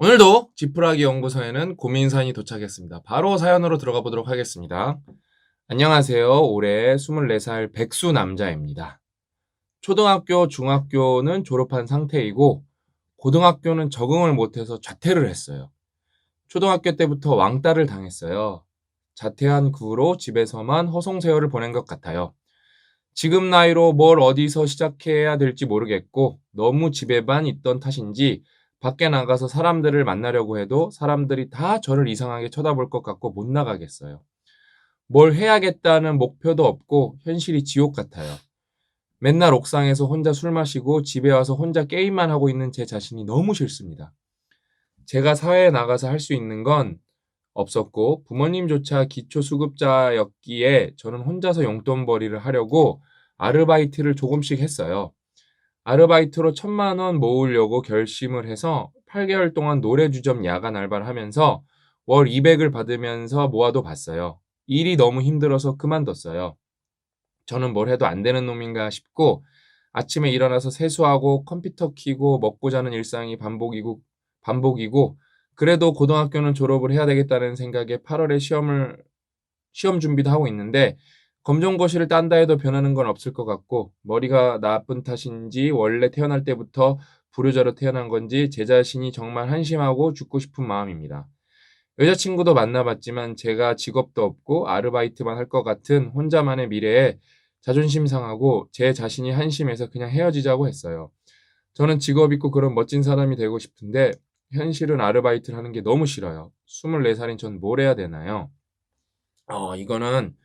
오늘도 지푸라기 연구소에는 고민사연이 도착했습니다. 바로 사연으로 들어가 보도록 하겠습니다. 안녕하세요. 올해 24살 백수 남자입니다. 초등학교, 중학교는 졸업한 상태이고 고등학교는 적응을 못해서 자퇴를 했어요. 초등학교 때부터 왕따를 당했어요. 자퇴한 그 후로 집에서만 허송세월을 보낸 것 같아요. 지금 나이로 뭘 어디서 시작해야 될지 모르겠고 너무 집에만 있던 탓인지 밖에 나가서 사람들을 만나려고 해도 사람들이 다 저를 이상하게 쳐다볼 것 같고 못 나가겠어요. 뭘 해야겠다는 목표도 없고 현실이 지옥 같아요. 맨날 옥상에서 혼자 술 마시고 집에 와서 혼자 게임만 하고 있는 제 자신이 너무 싫습니다. 제가 사회에 나가서 할 수 있는 건 없었고 부모님조차 기초수급자였기에 저는 혼자서 용돈벌이를 하려고 아르바이트를 조금씩 했어요. 아르바이트로 1,000만 원 모으려고 결심을 해서 8개월 동안 노래주점 야간 알바를 하면서 월 200을 받으면서 모아도 봤어요. 일이 너무 힘들어서 그만뒀어요. 저는 뭘 해도 안 되는 놈인가 싶고 아침에 일어나서 세수하고 컴퓨터 켜고 먹고 자는 일상이 반복이고 그래도 고등학교는 졸업을 해야 되겠다는 생각에 8월에 시험 준비도 하고 있는데 검정고시를 딴다 해도 변하는 건 없을 것 같고 머리가 나쁜 탓인지 원래 태어날 때부터 불효자로 태어난 건지 제 자신이 정말 한심하고 죽고 싶은 마음입니다. 여자친구도 만나봤지만 제가 직업도 없고 아르바이트만 할 것 같은 혼자만의 미래에 자존심 상하고 제 자신이 한심해서 그냥 헤어지자고 했어요. 저는 직업 있고 그런 멋진 사람이 되고 싶은데 현실은 아르바이트를 하는 게 너무 싫어요. 24살인 전 뭘 해야 되나요? 이거는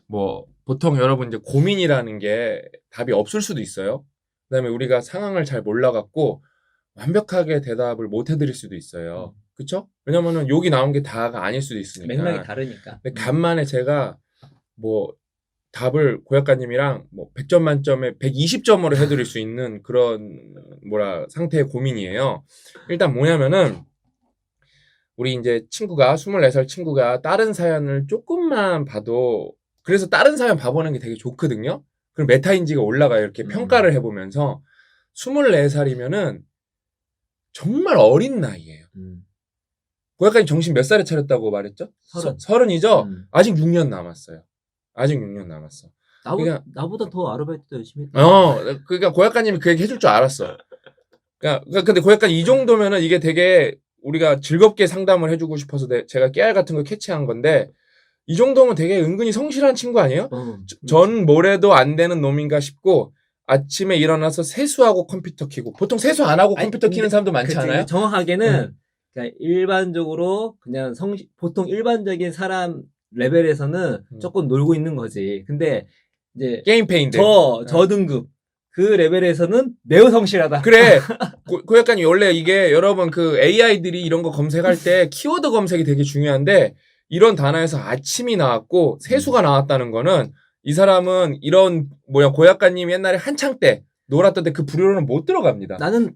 뭐 보통 여러분 이제 고민이라는 게 답이 없을 수도 있어요. 그다음에 우리가 상황을 잘 몰라갖고 완벽하게 대답을 못 해드릴 수도 있어요. 그쵸? 왜냐면은 여기 나온 게 다가 아닐 수도 있으니까. 맥락이 다르니까. 근데 간만에 제가 뭐 답을 고약가님이랑 뭐 100점 만점에 120점으로 해드릴 수 있는 그런 상태의 고민이에요. 일단 뭐냐면은 우리 이제 친구가 24살 친구가 다른 사연을 조금만 봐도 그래서 다른 사연 봐보는 게 되게 좋거든요. 그럼 메타인지가 올라가요. 이렇게 평가를 해보면서 24살이면은 정말 어린 나이예요. 고약가님 정신 몇 살에 차렸다고 말했죠? 30. 서른이죠? 아직 6년 남았어요. 아직 6년 남았어. 그러니까 나보다 더 아르바이트도 열심히 했다. 그러니까 고약가님이 그 얘기 해줄 줄 알았어. 그러니까 근데 고약간 이 정도면은 이게 되게 우리가 즐겁게 상담을 해주고 싶어서 제가 깨알 같은 거 캐치한 건데 이 정도면 되게 은근히 성실한 친구 아니에요? 전 뭐래도 안 되는 놈인가 싶고 아침에 일어나서 세수하고 컴퓨터 켜고 보통 세수 안 하고 컴퓨터 켜는 사람도 많지 않아요? 정확하게는 그러니까 일반적으로 그냥 보통 일반적인 사람 레벨에서는 조금 놀고 있는 거지. 근데 이제 게임페인데 저 등급 그 레벨에서는 매우 성실하다. 그래. 고약간이 원래 이게 여러분 그 AI들이 이런 거 검색할 때 키워드 검색이 되게 중요한데 이런 단어에서 아침이 나왔고 세수가 나왔다는 거는 이 사람은 이런 고약간님이 옛날에 한창 때 놀았던 때 그 부류로는 못 들어갑니다. 나는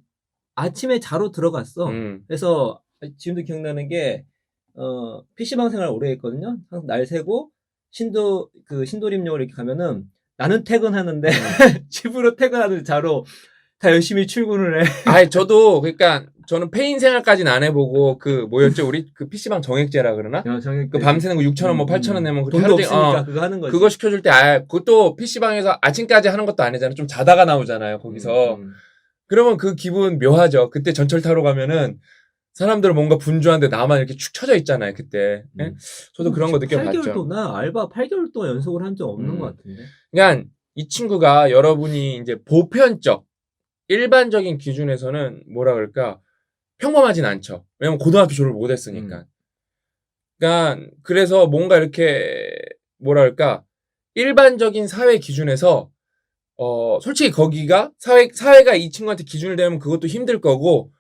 아침에 자러 들어갔어. 그래서 지금도 기억나는 게 PC방 생활 오래 했거든요. 항상 날 새고 신도림역으로 이렇게 가면은 나는 퇴근하는데 집으로 퇴근하는데 자러 다 열심히 출근을 해. 저도 그러니까 저는 페인 생활까지는 안 해보고 그 뭐였죠 우리 그 PC방 정액제라 그러나? 그 밤새는 거 6,000원 뭐 8,000원 내면 돈도 없으니까 그거 하는 거지. 그거 시켜줄 때 그것도 PC방에서 아침까지 하는 것도 아니잖아. 좀 자다가 나오잖아요 거기서. 그러면 그 기분 묘하죠. 그때 전철 타러 가면은 사람들은 뭔가 분주한데 나만 이렇게 축 처져 있잖아요 그때. 저도 그런 거 느껴봤죠. 8개월 동안 나 알바 8개월 동안 연속을 한 적 없는 것 같은데. 그러니까 이 친구가 여러분이 이제 보편적 일반적인 기준에서는 뭐라 그럴까 평범하진 않죠. 왜냐면 고등학교 졸업을 못했으니까. 그러니까 그래서 뭔가 이렇게 뭐라 그럴까 일반적인 사회 기준에서 솔직히 거기가 사회가 이 친구한테 기준을 대면 그것도 힘들 거고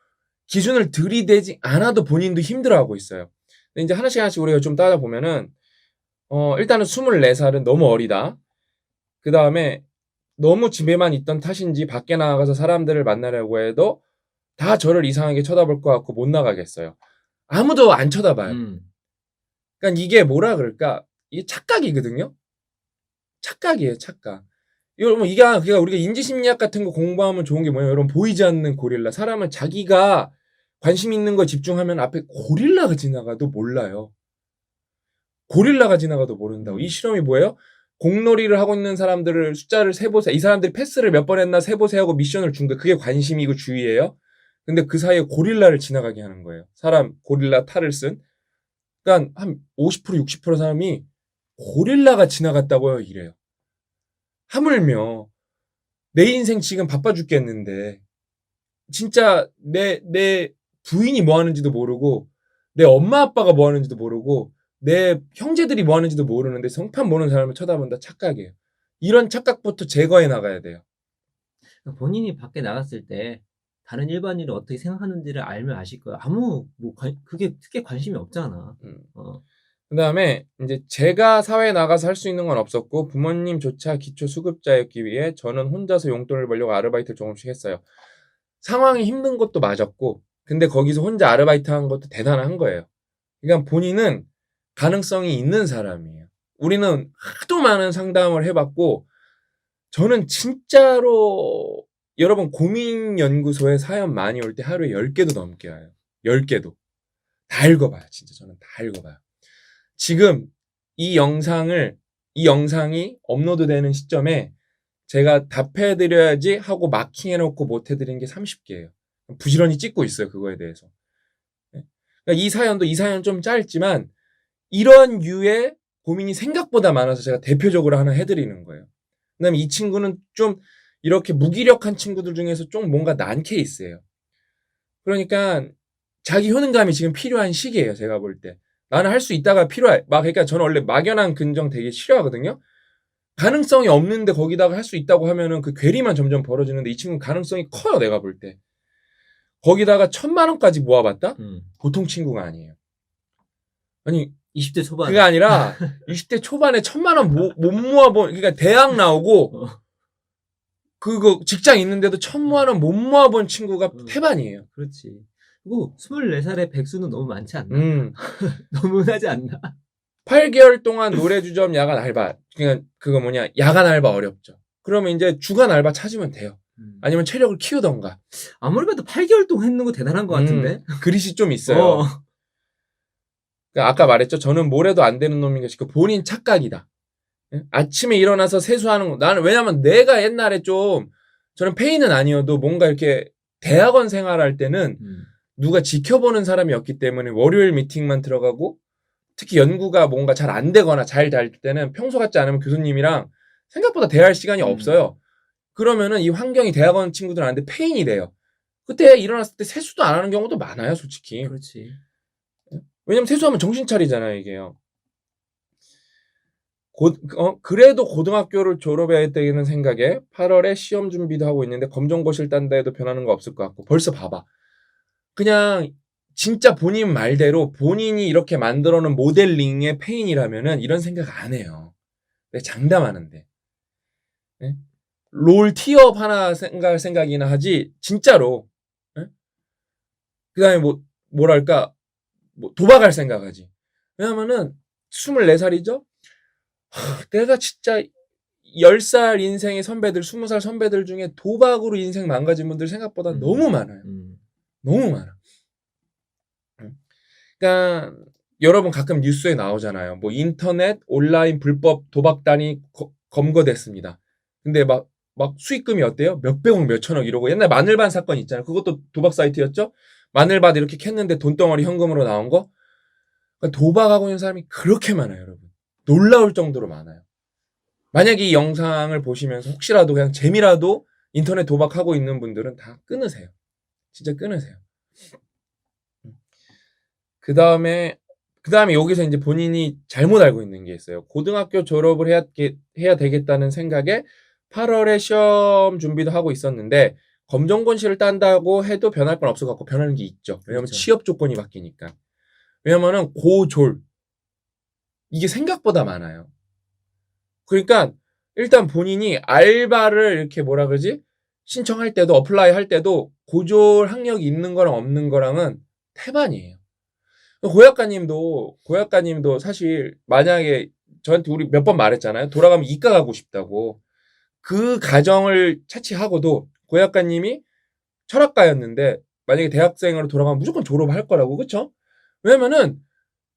기준을 들이대지 않아도 본인도 힘들어하고 있어요. 근데 이제 하나씩 우리가 좀 따져보면은 일단은 24살은 너무 어리다. 그 다음에 너무 집에만 있던 탓인지 밖에 나가서 사람들을 만나려고 해도 다 저를 이상하게 쳐다볼 것 같고 못 나가겠어요. 아무도 안 쳐다봐요. 그러니까 이게 뭐라 그럴까? 이게 착각이거든요. 착각이에요, 착각. 여러분 이게 우리가 인지심리학 같은 거 공부하면 좋은 게 뭐예요? 여러분 보이지 않는 고릴라. 사람은 자기가 관심 있는 거 집중하면 앞에 고릴라가 지나가도 몰라요. 고릴라가 지나가도 모른다고. 이 실험이 뭐예요? 공놀이를 하고 있는 사람들을 숫자를 세보세요. 이 사람들이 패스를 몇 번 했나 세보세요 하고 미션을 준 거예요. 그게 관심이고 주의예요. 근데 그 사이에 고릴라를 지나가게 하는 거예요. 사람 고릴라 탈을 쓴. 그러니까 한 50% 60% 사람이 고릴라가 지나갔다고요 이래요. 하물며 내 인생 지금 바빠 죽겠는데 진짜 내 부인이 뭐 하는지도 모르고 내 엄마 아빠가 뭐 하는지도 모르고 내 형제들이 뭐 하는지도 모르는데 성판 보는 사람을 쳐다본다 착각이에요. 이런 착각부터 제거해 나가야 돼요. 본인이 밖에 나갔을 때 다른 일반인이 어떻게 생각하는지를 알면 아실 거예요. 그게 크게 관심이 없잖아. 그 다음에 이제 제가 사회에 나가서 할 수 있는 건 없었고 부모님조차 기초 수급자였기 위해 저는 혼자서 용돈을 벌려고 아르바이트를 조금씩 했어요. 상황이 힘든 것도 맞았고 근데 거기서 혼자 아르바이트 한 것도 대단한 거예요. 그러니까 본인은 가능성이 있는 사람이에요. 우리는 하도 많은 상담을 해봤고 저는 진짜로 여러분 고민연구소에 사연 많이 올 때 하루에 10개도 넘게 와요. 10개도. 다 읽어봐요. 진짜 저는 다 읽어봐요. 지금 이 영상이 업로드되는 시점에 제가 답해드려야지 하고 마킹해놓고 못해드린 게 30개예요. 부지런히 찍고 있어요. 그거에 대해서. 그러니까 이 사연은 좀 짧지만 이런 유의 고민이 생각보다 많아서 제가 대표적으로 하나 해드리는 거예요. 그다음에 이 친구는 좀 이렇게 무기력한 친구들 중에서 좀 뭔가 난 케이스예요. 그러니까 자기 효능감이 지금 필요한 시기예요. 제가 볼 때. 나는 할 수 있다가 그러니까 저는 원래 막연한 긍정 되게 싫어하거든요. 가능성이 없는데 거기다가 할 수 있다고 하면은 그 괴리만 점점 벌어지는데 이 친구는 가능성이 커요. 내가 볼 때. 거기다가 1,000만 원까지 모아봤다? 보통 친구가 아니에요. 아니 20대 초반. 그게 아니라 20대 초반에 1,000만 원 못 모아본 그러니까 대학 나오고 그거 직장 있는데도 1,000만 원 못 모아본 친구가 태반이에요. 그렇지. 그리고 24살의 백수는 너무 많지 않나? 너무하지 않나? 8개월 동안 노래주점 야간 알바. 그러니까 그거 야간 알바 어렵죠. 그러면 이제 주간 알바 찾으면 돼요. 아니면 체력을 키우던가. 아무리 봐도 8개월 동안 했는 거 대단한 것 같은데? 그릇이 좀 있어요. 그러니까 아까 말했죠. 저는 뭐래도 안 되는 놈인 것이 그 본인 착각이다. 아침에 일어나서 세수하는 거. 나는 왜냐면 내가 옛날에 저는 페이는 아니어도 뭔가 이렇게 대학원 생활할 때는 누가 지켜보는 사람이었기 때문에 월요일 미팅만 들어가고 특히 연구가 뭔가 잘 안 되거나 잘 될 때는 평소 같지 않으면 교수님이랑 생각보다 대화할 시간이 없어요. 그러면은 이 환경이 대학원 친구들한테 페인이 돼요. 그때 일어났을 때 세수도 안 하는 경우도 많아요, 솔직히. 그렇지. 왜냐면 세수하면 정신 차리잖아요, 이게요. 그래도 고등학교를 졸업해야 되는 생각에 8월에 시험 준비도 하고 있는데 검정고시를 딴다 해도 변하는 거 없을 것 같고 벌써 봐봐. 그냥 진짜 본인 말대로 본인이 이렇게 만들어 놓은 모델링의 페인이라면은 이런 생각 안 해요. 내가 장담하는데. 네? 롤 티업 하나 생각이나 하지 진짜로. 네? 그다음에 뭐랄까 도박할 생각하지. 왜냐면은 24살이죠? 내가 진짜 10살 인생의 선배들, 20살 선배들 중에 도박으로 인생 망가진 분들 생각보다 너무 많아요. 너무 많아. 그러니까 여러분 가끔 뉴스에 나오잖아요. 인터넷 온라인 불법 도박단이 검거됐습니다. 근데 막 수익금이 어때요? 몇백억, 몇천억 이러고 옛날 마늘반 사건 있잖아요. 그것도 도박 사이트였죠? 마늘밭 이렇게 캤는데 돈덩어리 현금으로 나온 거? 그러니까 도박하고 있는 사람이 그렇게 많아요, 여러분. 놀라울 정도로 많아요. 만약에 이 영상을 보시면서 혹시라도 그냥 재미라도 인터넷 도박하고 있는 분들은 다 끊으세요. 진짜 끊으세요. 그 다음에 여기서 이제 본인이 잘못 알고 있는 게 있어요. 고등학교 졸업을 해야 되겠다는 생각에 8월에 시험 준비도 하고 있었는데 검정고시를 딴다고 해도 변할 건 없을 것 같고 변하는 게 있죠. 왜냐면 그렇죠. 취업 조건이 바뀌니까. 왜냐면은 고졸 이게 생각보다 많아요. 그러니까 일단 본인이 알바를 이렇게 신청할 때도 어플라이 할 때도 고졸 학력이 있는 거랑 없는 거랑은 태반이에요. 고약가님도 사실 만약에 저한테 우리 몇 번 말했잖아요. 돌아가면 이과 가고 싶다고. 그 가정을 차치하고도 고약가님이 철학가였는데 만약에 대학생으로 돌아가면 무조건 졸업할 거라고, 그쵸? 왜냐면은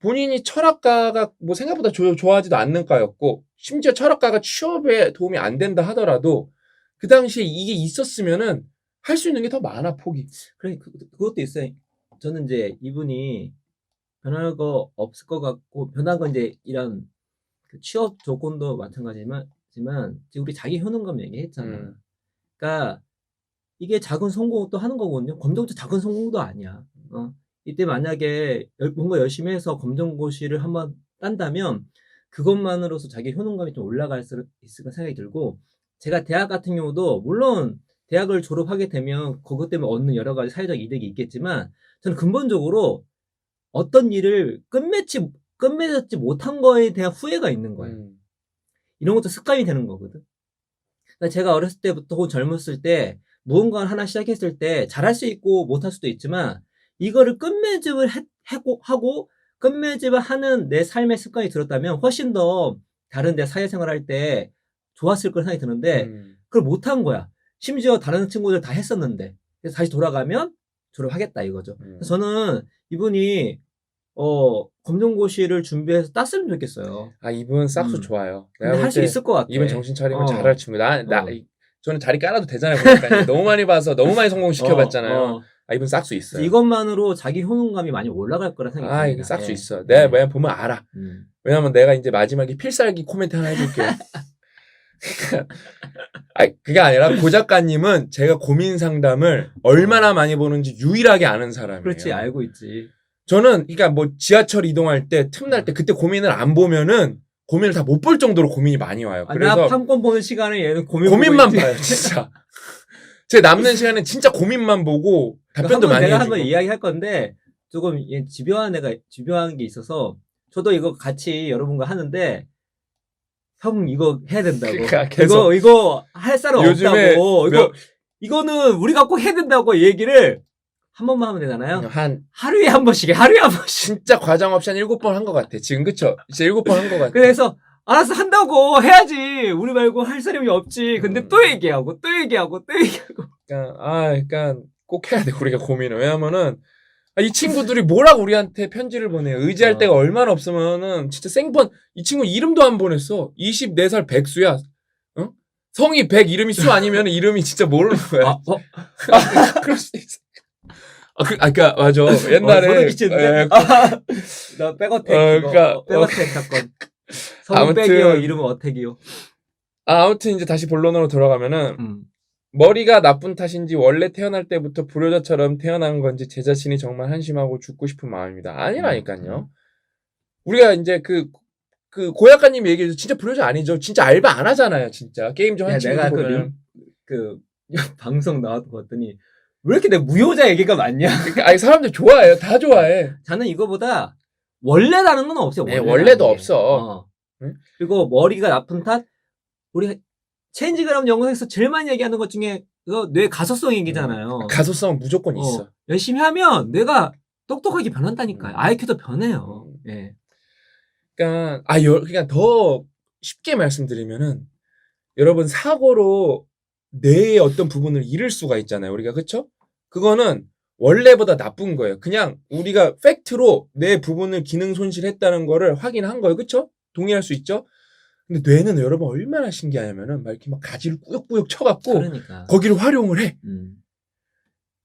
본인이 철학과가 뭐 생각보다 좋아하지도 않는 과였고, 심지어 철학과가 취업에 도움이 안 된다 하더라도 그 당시에 이게 있었으면은 할 수 있는 게 더 많아, 폭이. 그래, 그것도 있어요. 저는 이제 이분이 변할 거 없을 것 같고, 변한 건 이제 이런 그 취업 조건도 마찬가지지만, 지금 우리 자기 효능감 얘기했잖아. 그러니까 이게 작은 성공도 하는 거거든요. 검정고시 작은 성공도 아니야. 이때 만약에 뭔가 열심히 해서 검정고시를 한번 딴다면 그것만으로서 자기 효능감이 좀 올라갈 수 있을 까 생각이 들고, 제가 대학 같은 경우도 물론 대학을 졸업하게 되면 그것 때문에 얻는 여러 가지 사회적 이득이 있겠지만, 저는 근본적으로 어떤 일을 끝맺지 못한 거에 대한 후회가 있는 거예요. 이런 것도 습관이 되는 거거든. 그러니까 제가 어렸을 때부터 혹은 젊었을 때 무언가를 하나 시작했을 때 잘할 수 있고 못할 수도 있지만, 이거를 끝맺음을 하고 끝맺음을 하는 내 삶의 습관이 들었다면 훨씬 더 다른 데 사회생활 할 때 좋았을 걸 생각이 드는데, 그걸 못한 거야. 심지어 다른 친구들 다 했었는데. 그래서 다시 돌아가면 졸업하겠다 이거죠. 그래서 저는 이분이 검정고시를 준비해서 땄으면 좋겠어요. 아, 이분 싹수 좋아요. 근데 할 수 있을 것 같아. 이분 정신 차리면 잘할 친구. 저는 자리 깔아도 되잖아요. 보니까. 너무 많이 봐서 너무 많이 성공시켜봤잖아요. 아, 이분 싹수 있어요. 이것만으로 자기 효능감이 많이 올라갈 거라 생각이 듭니다. 이거 싹수 있어. 내가 왜냐면 보면 알아. 왜냐면 내가 이제 마지막에 필살기 코멘트 하나 해줄게요. 그게 아니라 고 작가님은 제가 고민 상담을 얼마나 많이 보는지 유일하게 아는 사람이에요. 그렇지, 알고 있지. 저는 그러니까 뭐 지하철 이동할 때 틈날 때 그때 고민을 안 보면은 고민을 다 못 볼 정도로 고민이 많이 와요. 그래서 나 판권 보는 시간에 얘는 고민만 봐요, 진짜. 제 남는 시간에 진짜 고민만 보고 답변도 많이 해주고. 내가 한번 이야기할 건데 조금 집요한 게 있어서, 저도 이거 같이 여러분과 하는데 형 이거 해야 된다고. 그러니까 계속 이거 할 사람 없다고. 이거는 우리가 꼭 해야 된다고 얘기를 한 번만 하면 되잖아요. 하루에 한 번씩 해. 하루에 한 번씩. 진짜 과장 없이 한 7번 한 것 같아. 지금 그쵸? 진짜 7번 한 것 같아. 그래서 알았어, 한다고 해야지. 우리 말고 할 사람이 없지. 근데 또 얘기하고 또 얘기하고 또 얘기하고. 그러니까 꼭 해야 돼, 우리가 고민을. 왜냐면은 이 친구들이 뭐라고 우리한테 편지를 보내요. 의지할 데가 얼마나 없으면은 진짜 생펀. 이 친구 이름도 안 보냈어. 24살 백수야. 성이 백, 이름이 수 아니면 이름이 진짜 모르는 거야. 그럴 수 있어. 그러니까 맞아. 옛날에 나 백어택 백어택 사건. 성 백이요, 이름은 어택이요. 아무튼 이제 다시 본론으로 돌아가면은 머리가 나쁜 탓인지 원래 태어날 때부터 불효자처럼 태어난 건지 제 자신이 정말 한심하고 죽고 싶은 마음입니다. 아니라니까요. 우리가 이제 고 작가님 얘기해서 진짜 불효자 아니죠. 진짜 알바 안 하잖아요, 진짜. 게임 좀 한 친구들 보면. 방송 나왔던 거 봤더니 왜 이렇게 내 무효자 얘기가 많냐? 그러니까 사람들 좋아해요. 다 좋아해. 저는 이거보다 원래라는 건 없어요. 원래도 없어. 응? 그리고 머리가 나쁜 탓, 우리 체인지그램 영상에서 제일 많이 얘기하는 것 중에 그거 뇌 가소성 얘기잖아요. 가소성은 무조건 있어. 열심히 하면 뇌가 똑똑하게 변한다니까요. IQ도 변해요. 예. 그러니까 더 쉽게 말씀드리면은, 여러분 사고로 뇌의 어떤 부분을 잃을 수가 있잖아요, 우리가. 그쵸? 그거는 원래보다 나쁜 거예요. 그냥 우리가 팩트로 뇌 부분을 기능 손실했다는 거를 확인한 거예요. 그쵸? 동의할 수 있죠? 근데 뇌는 여러분 얼마나 신기하냐면은 막 이렇게 막 가지를 꾸역꾸역 쳐갖고 거기를 활용을 해.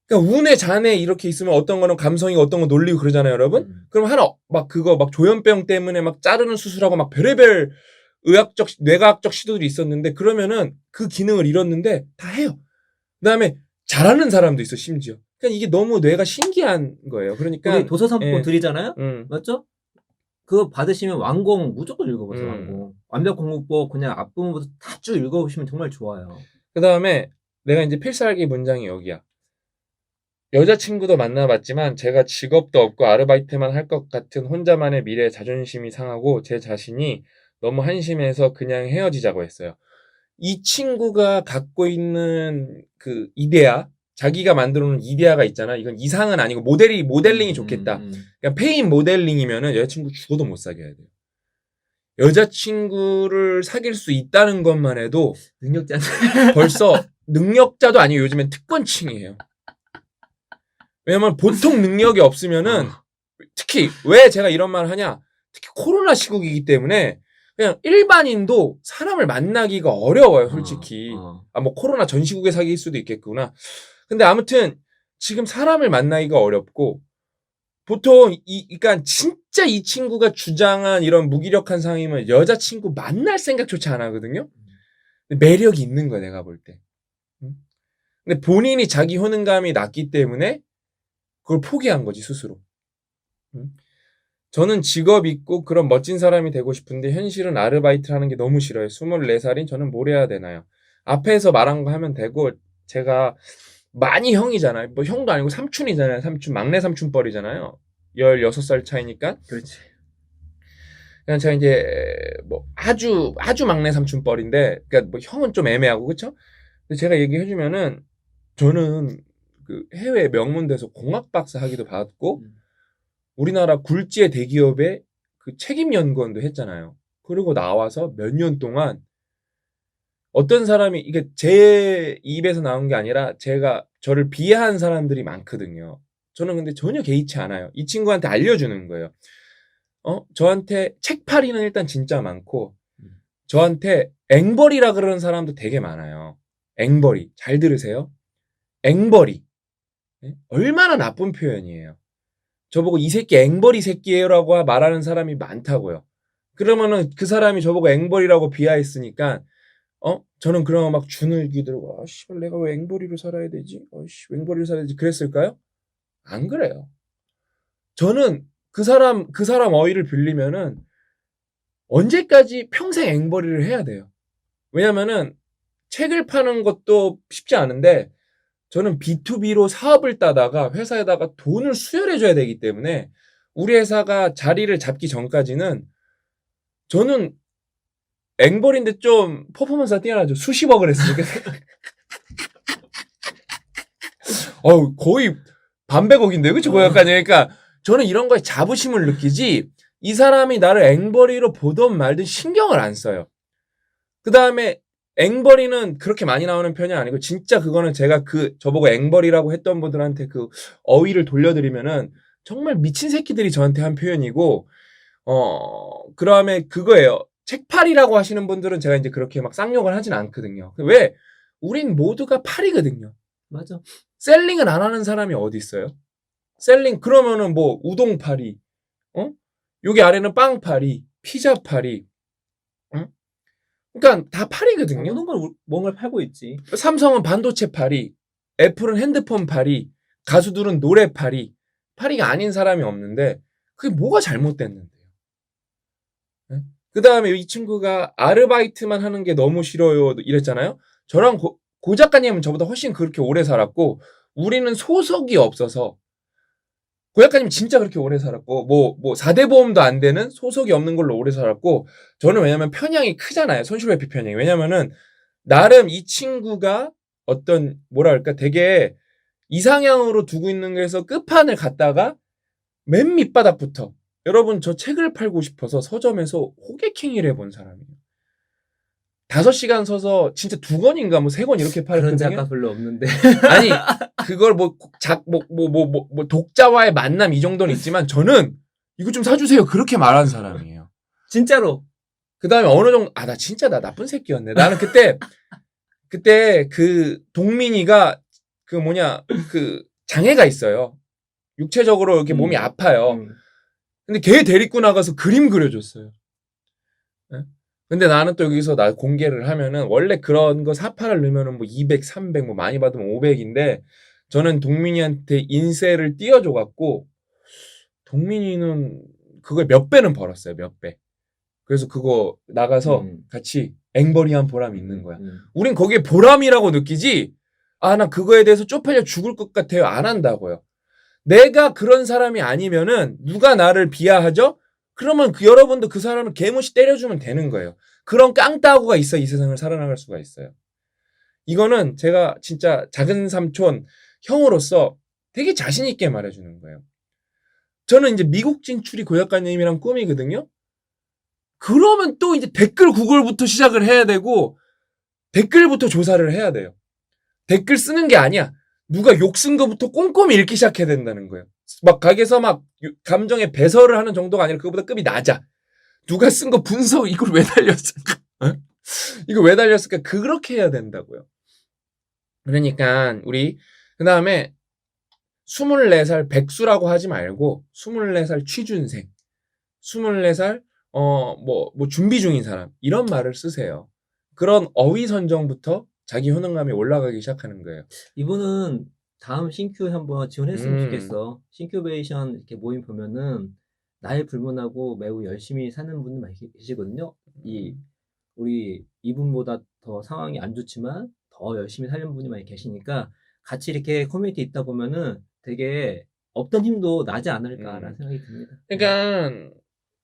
그러니까 운의 잔에 이렇게 있으면 어떤 거는 감성이고 어떤 건 놀리고 그러잖아요, 여러분. 그럼 막 조현병 때문에 막 자르는 수술하고 막 별의별 뇌과학적 시도들이 있었는데, 그러면은 그 기능을 잃었는데 다 해요. 그다음에 잘하는 사람도 있어, 심지어. 그러니까 이게 너무 뇌가 신기한 거예요. 그러니까 우리 도서산보 드리잖아요. 맞죠? 그거 받으시면 완공 무조건 읽어보세요. 완공. 완벽 공부법 그냥 앞부분부터 다 쭉 읽어보시면 정말 좋아요. 그다음에 내가 이제 필살기 문장이 여기야. 여자친구도 만나봤지만 제가 직업도 없고 아르바이트만 할 것 같은 혼자만의 미래에 자존심이 상하고 제 자신이 너무 한심해서 그냥 헤어지자고 했어요. 이 친구가 갖고 있는 그 이데아, 자기가 만들어 놓은 이데아가 있잖아. 이건 이상은 아니고 모델링이 좋겠다. 그러니까 페인 모델링이면은 여자친구 죽어도 못 사귀어야 돼요. 여자친구를 사귈 수 있다는 것만 해도 능력자. 벌써 능력자도 아니고 요즘엔 특권층이에요. 왜냐면 보통 능력이 없으면은 특히 왜 제가 이런 말을 하냐? 특히 코로나 시국이기 때문에 그냥 일반인도 사람을 만나기가 어려워요, 솔직히. 아, 뭐 코로나 전 시국에 사귈 수도 있겠구나. 근데 아무튼 지금 사람을 만나기가 어렵고 보통 그러니까 진짜 이 친구가 주장한 이런 무기력한 상황이면 여자친구 만날 생각조차 안 하거든요. 근데 매력이 있는 거야, 내가 볼 때. 응? 근데 본인이 자기 효능감이 낮기 때문에 그걸 포기한 거지, 스스로. 응? 저는 직업 있고 그런 멋진 사람이 되고 싶은데 현실은 아르바이트를 하는 게 너무 싫어요. 24살인 저는 뭘 해야 되나요? 앞에서 말한 거 하면 되고 제가 많이 형이잖아요. 뭐 형도 아니고 삼촌이잖아요. 삼촌, 막내 삼촌뻘이잖아요. 16살 차이니까. 그렇지. 그냥 제가 이제 뭐 아주 막내 삼촌뻘인데 그러니까 뭐 형은 좀 애매하고 그렇죠? 근데 제가 얘기해 주면은 저는 그 해외 명문대에서 공학 박사 학위도 받았고 우리나라 굴지의 대기업에 그 책임 연구원도 했잖아요. 그리고 나와서 몇 년 동안 어떤 사람이 이게 제 입에서 나온 게 아니라 제가 저를 비하한 사람들이 많거든요. 저는 근데 전혀 개의치 않아요. 이 친구한테 알려주는 거예요. 저한테 책팔이는 일단 진짜 많고 저한테 앵벌이라 그러는 사람도 되게 많아요. 앵벌이. 잘 들으세요. 앵벌이. 네? 얼마나 나쁜 표현이에요. 저보고 이 새끼 앵벌이 새끼예요라고 말하는 사람이 많다고요. 그러면은 그 사람이 저보고 앵벌이라고 비하했으니까 저는 그러면 막 주눅이 들고 아 씨발 내가 왜 앵벌이로 살아야 되지? 씨 앵벌이로 살아야 되지? 그랬을까요? 안 그래요. 저는 그 사람 어휘를 빌리면은 언제까지 평생 앵벌이를 해야 돼요. 왜냐면은 책을 파는 것도 쉽지 않은데 저는 B2B로 사업을 따다가 회사에다가 돈을 수혈해 줘야 되기 때문에 우리 회사가 자리를 잡기 전까지는 저는 앵벌인데 좀 퍼포먼스가 뛰어나죠. 수십억을 했으니까. 거의 반백억인데, 그쵸? 거기까지. 그러니까 저는 이런 거에 자부심을 느끼지 이 사람이 나를 앵벌이로 보던 말든 신경을 안 써요. 그 다음에 앵벌이는 그렇게 많이 나오는 편이 아니고 진짜 그거는 제가 저보고 앵벌이라고 했던 분들한테 그 어휘를 돌려드리면은 정말 미친 새끼들이 저한테 한 표현이고 그 다음에 그거예요. 책팔이라고 하시는 분들은 제가 이제 그렇게 막 쌍욕을 하진 않거든요. 왜? 우린 모두가 팔이거든요. 맞아. 셀링을 안 하는 사람이 어디 있어요? 셀링 그러면은 뭐 우동팔이, 여기 아래는 빵팔이, 피자팔이, 응? 그러니까 다 팔이거든요. 모든 걸 뭔가를 팔고 있지. 삼성은 반도체 팔이, 애플은 핸드폰 팔이, 가수들은 노래 팔이, 팔이가 아닌 사람이 없는데 그게 뭐가 잘못됐는데요? 그 다음에 이 친구가 아르바이트만 하는 게 너무 싫어요 이랬잖아요. 저랑 고 작가님은 저보다 훨씬 그렇게 오래 살았고 우리는 소속이 없어서 고 작가님 진짜 그렇게 오래 살았고 뭐 4대 보험도 안 되는 소속이 없는 걸로 오래 살았고 저는 왜냐면 편향이 크잖아요. 손실회피 편향이. 왜냐면은 나름 이 친구가 어떤 뭐랄까 되게 이상향으로 두고 있는 거에서 끝판을 갔다가 맨 밑바닥부터 여러분 저 책을 팔고 싶어서 서점에서 호객행위를 해본 사람이에요. 5시간 서서 진짜 2권인가 뭐 3권 이렇게 팔았거든요. 그런 작가 별로 없는데. 아니 그걸 독자와의 만남 이 정도는 있지만 저는 이거 좀 사주세요 그렇게 말한 사람이에요. 진짜로. 그 다음에 어느 정도 나 진짜 나 나쁜 새끼였네. 나는 그때 그 동민이가 그 장애가 있어요. 육체적으로 이렇게 몸이 아파요. 근데 걔 데리고 나가서 그림 그려줬어요. 네? 근데 나는 또 여기서 나 공개를 하면은 원래 그런 거 사파를 넣으면은 뭐 200, 300 뭐 많이 받으면 500인데 저는 동민이한테 인세를 띄워줘갖고 동민이는 그걸 몇 배는 벌었어요. 몇 배. 그래서 그거 나가서 같이 앵벌이한 보람이 있는 거야. 우린 거기에 보람이라고 느끼지 나 그거에 대해서 쪽팔려 죽을 것 같아요. 안 한다고요. 내가 그런 사람이 아니면은 누가 나를 비하하죠? 그러면 여러분도 그 사람을 개무시 때려주면 되는 거예요. 그런 깡따구가 있어 이 세상을 살아나갈 수가 있어요. 이거는 제가 진짜 작은 삼촌 형으로서 되게 자신 있게 말해주는 거예요. 저는 이제 미국 진출이 고 작가님이랑 꿈이거든요. 그러면 또 이제 댓글 구걸부터 시작을 해야 되고 댓글부터 조사를 해야 돼요. 댓글 쓰는 게 아니야. 누가 욕 쓴 거부터 꼼꼼히 읽기 시작해야 된다는 거예요. 막 가게에서 막 감정에 배설을 하는 정도가 아니라 그거보다 급이 낮아. 누가 쓴 거 분석 이걸 왜 달렸을까? 어? 이거 왜 달렸을까? 그렇게 해야 된다고요. 그러니까 우리 그 다음에 24살 백수라고 하지 말고 24살 취준생, 24살 뭐 준비 중인 사람 이런 말을 쓰세요. 그런 어휘 선정부터 자기 효능감이 올라가기 시작하는 거예요. 이분은 다음 신큐에 한번 지원했으면 좋겠어. 음. 신큐베이션 이렇게 모임 보면은 나이 불문하고 매우 열심히 사는 분들 많이 계시거든요. 우리 이분보다 더 상황이 안 좋지만 더 열심히 사는 분이 많이 계시니까 같이 이렇게 커뮤니티 있다 보면은 되게 없던 힘도 나지 않을까라는 생각이 듭니다. 그러니까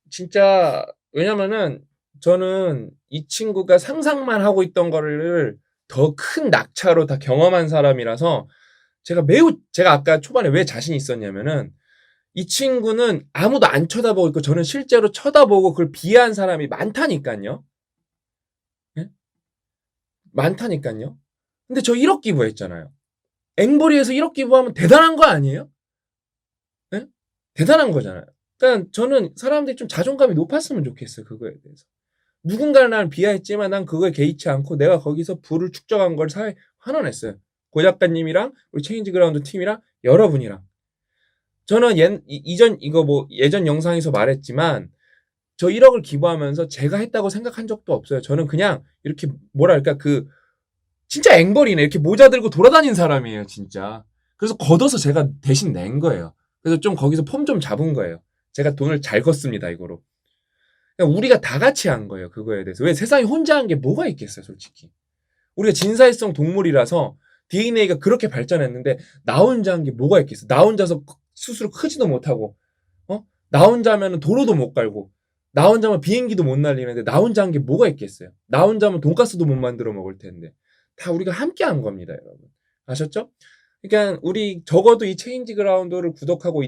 진짜 왜냐면은 저는 이 친구가 상상만 하고 있던 거를 더 큰 낙차로 다 경험한 사람이라서 제가 아까 초반에 왜 자신 있었냐면은 이 친구는 아무도 안 쳐다보고 있고 저는 실제로 쳐다보고 그걸 비하한 사람이 많다니까요. 예? 많다니까요. 근데 저 1억 기부했잖아요. 앵벌이에서 1억 기부하면 대단한 거 아니에요? 예? 대단한 거잖아요. 그러니까 저는 사람들이 좀 자존감이 높았으면 좋겠어요. 그거에 대해서. 누군가는 나를 비하했지만 난 그거에 개의치 않고 내가 거기서 부를 축적한 걸 사회에 환원했어요. 고 작가님이랑 우리 체인지 그라운드 팀이랑 여러분이랑. 저는 예전 영상에서 말했지만 저 1억을 기부하면서 제가 했다고 생각한 적도 없어요. 저는 그냥 이렇게 뭐랄까 진짜 앵벌이네. 이렇게 모자 들고 돌아다닌 사람이에요, 진짜. 그래서 걷어서 제가 대신 낸 거예요. 그래서 좀 거기서 폼 좀 잡은 거예요. 제가 돈을 잘 걷습니다, 이거로. 그러니까 우리가 다 같이 한 거예요, 그거에 대해서. 왜 세상에 혼자 한 게 뭐가 있겠어요, 솔직히. 우리가 진사일성 동물이라서 DNA가 그렇게 발전했는데 나 혼자 한 게 뭐가 있겠어. 나 혼자서 스스로 크지도 못하고 나 혼자면 도로도 못 갈고 나 혼자면 비행기도 못 날리는데 나 혼자 한 게 뭐가 있겠어요. 나 혼자면 돈가스도 못 만들어 먹을 텐데 다 우리가 함께 한 겁니다, 여러분. 아셨죠? 그러니까 우리 적어도 이 체인지 그라운드를 구독하고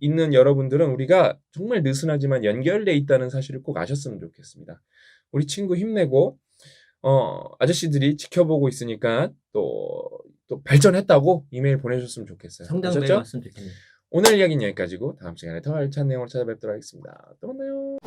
있는 여러분들은 우리가 정말 느슨하지만 연결돼 있다는 사실을 꼭 아셨으면 좋겠습니다. 우리 친구 힘내고 아저씨들이 지켜보고 있으니까 또 발전했다고 이메일 보내주셨으면 좋겠어요. 성장배 아셨죠? 왔으면 좋겠네요. 오늘 이야기는 여기까지고 다음 시간에 더 알찬 내용으로 찾아뵙도록 하겠습니다. 또 만나요.